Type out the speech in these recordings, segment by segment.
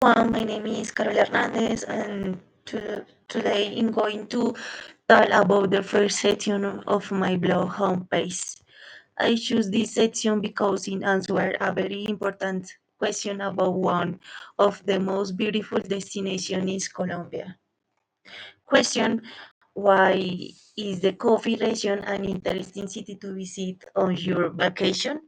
My name is Carol Hernandez, and today I'm going to talk about the first section of my blog homepage. I choose this section because it answers a very important question about one of the most beautiful destinations in Colombia. Question: why is the coffee region an interesting city to visit on your vacation?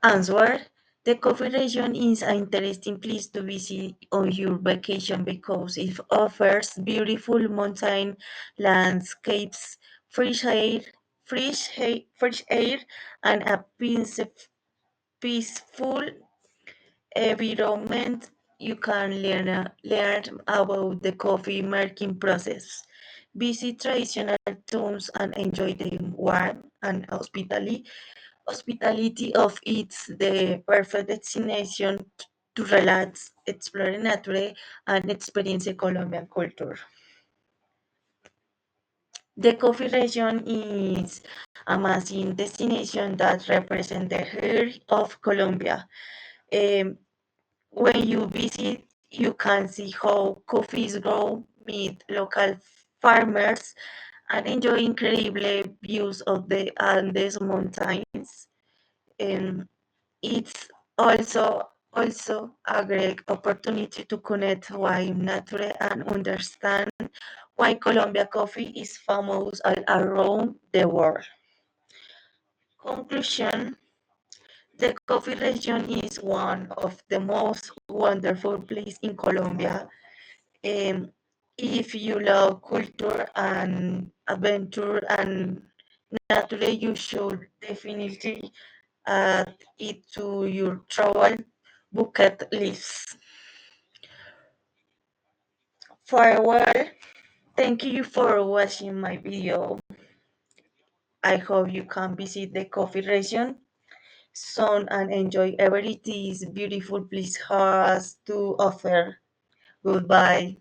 Answer: the coffee region is an interesting place to visit on your vacation because it offers beautiful mountain landscapes, fresh air, and a peaceful environment. You can learn about the coffee making process, visit traditional towns, and enjoy the warmth and hospitality of it's the perfect destination to relax, explore nature, and experience Colombian culture. The coffee region is amazing destination that represent the heart of Colombia. Um, when you visit, you can see how coffees grow, meet local farmers, and enjoy incredible views of the Andes mountains. Um, It's also a great opportunity to connect with nature and understand why Colombia coffee is famous all around the world. Conclusion: the coffee region is one of the most wonderful places in Colombia. Um, if you love culture and adventure and nature, you should definitely add it to your travel bucket list. Farewell. Thank you for watching my video. I hope you can visit the coffee region soon and enjoy everything this beautiful place has to offer. Goodbye.